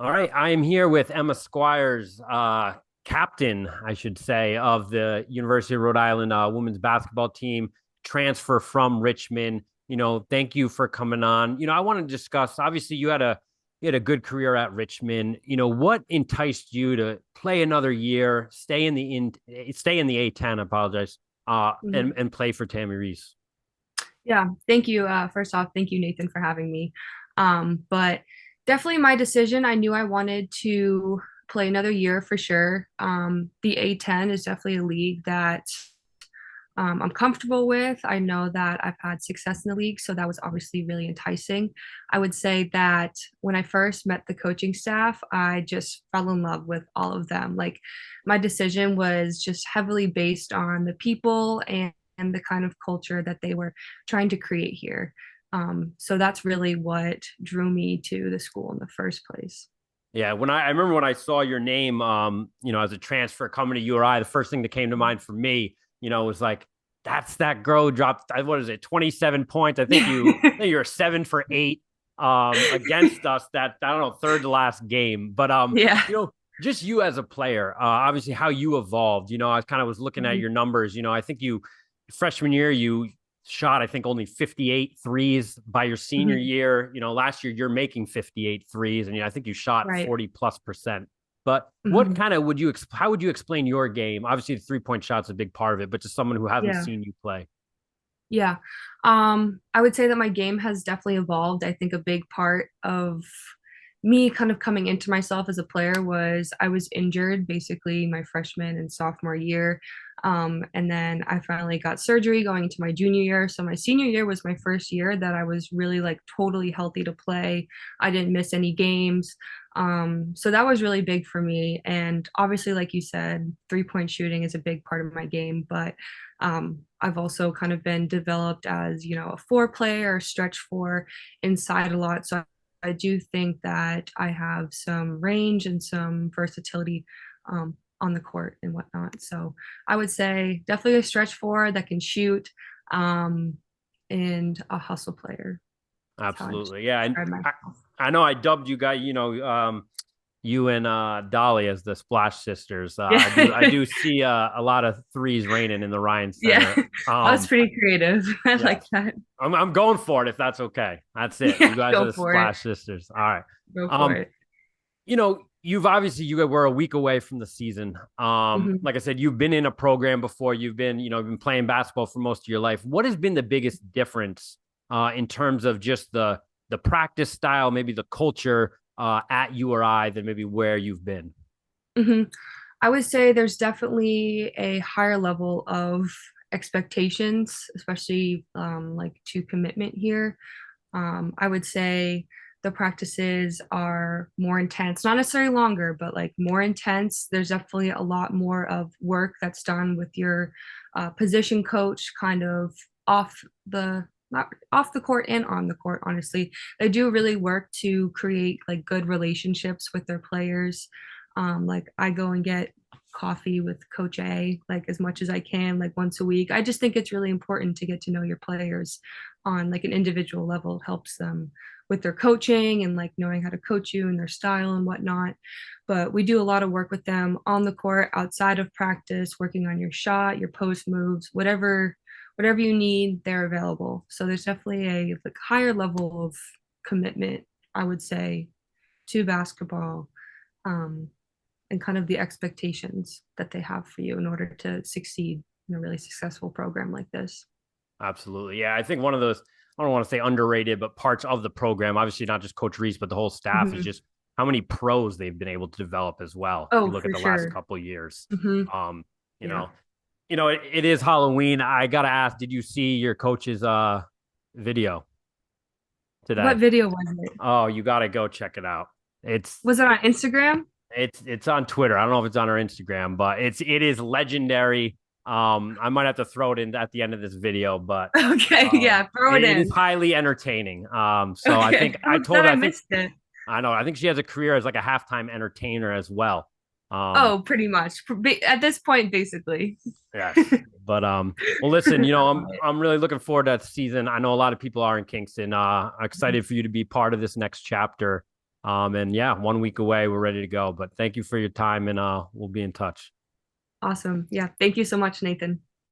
All right, I am here with Emma Squires, captain, I should say, of the University of Rhode Island women's basketball team, transfer from Richmond. Thank you for coming on. I want to discuss. Obviously, you had a good career at Richmond. What enticed you to play another year, stay in the A10. I apologize, and Mhm. and play for Tammy Reese. Yeah, thank you. First off, thank you, Nathan, for having me. But definitely my decision. I knew I wanted to play another year for sure. The A10 is definitely a league that I'm comfortable with. I know that I've had success in the league, so that was obviously really enticing. I would say that when I first met the coaching staff, I just fell in love with all of them. Like my decision was just heavily based on the people and the kind of culture that they were trying to create here. So that's really what drew me to the school in the first place. Yeah, I remember when I saw your name, as a transfer coming to URI, the first thing that came to mind for me, was like, that's that girl who dropped, what is it, 27 points. I think you were 7 for 8 against us that, I don't know, third to last game. But Yeah. just you as a player, obviously how you evolved. I kind of was looking at your numbers. I think you freshman year you shot, I think, only 58 threes by your senior Mhm. year. Last year you're making 58 threes, and I think you shot Right. 40+%. But what Mhm. kind of how would you explain your game? Obviously, the 3 point shot's a big part of it, but to someone who hasn't Yeah. seen you play. Yeah. I would say that my game has definitely evolved. I think a big part of me kind of coming into myself as a player was I was injured basically my freshman and sophomore year. And then I finally got surgery going into my junior year. So my senior year was my first year that I was really like totally healthy to play. I didn't miss any games. So that was really big for me. And obviously, like you said, 3 point shooting is a big part of my game, but I've also kind of been developed as, a four player, stretch four inside a lot. So I do think that I have some range and some versatility on the court and whatnot. So I would say definitely a stretch four that can shoot um, and a hustle player. That's how I Absolutely, yeah. And describe myself. I know I dubbed you guys, you and Dolly as the Splash Sisters. I Yeah. do see a lot of threes raining in the Ryan Yeah. Center. That was pretty creative. I like Yes. that. I'm going for it if that's okay. That's it. You Yeah, guys are go the for it. Splash Sisters. All right. Go for Um, it. you were a week away from the season. Mhm. Like I said, you've been in a program before. You've been playing basketball for most of your life. What has been the biggest difference in terms of just the practice style, maybe the culture at URI than maybe where you've been? hmm I would say there's definitely a higher level of expectations, especially like to commitment here. I would say the practices are more intense, not necessarily longer, but like more intense. There's definitely a lot more of work that's done with your position coach, kind of off the not off the court and on the court. Honestly, they do really work to create like good relationships with their players. Like I go and get coffee with Coach A like as much as I can, like once a week. I just think it's really important to get to know your players on like an individual level. It helps them with their coaching and like knowing how to coach you and their style and whatnot. But we do a lot of work with them on the court, outside of practice, working on your shot, your post moves, whatever you need, they're available. So there's definitely a like higher level of commitment, I would say, to basketball. Um, and kind of the expectations that they have for you in order to succeed in a really successful program like this. Absolutely. Yeah. I think one of those, I don't want to say underrated, but parts of the program, obviously not just Coach Reese, but the whole staff is Mm-hmm. just how many pros they've been able to develop as well. If you Oh, look at for the last sure. couple of years. Mm-hmm. Um, you Yeah. know, it is Halloween. I gotta ask, did you see your coach's video What today? video was it? Oh, you gotta go check it out. It's Was it on Instagram? it's on Twitter. I don't know if it's on our Instagram, but it is legendary. I might have to throw it in at the end of this video, but Okay, yeah, throw it it is in. highly entertaining. So I think Okay, I I'm told upset her, I missed it. I know, I think she has a career as like a halftime entertainer as well. Um, Oh, pretty much. At this point, basically. yes, but well, listen, I'm really looking forward to that season. I know a lot of people are in Kingston. Excited for you to be part of this next chapter. And yeah, 1 week away, we're ready to go. But thank you for your time, and we'll be in touch. Awesome. Yeah. Thank you so much, Nathan.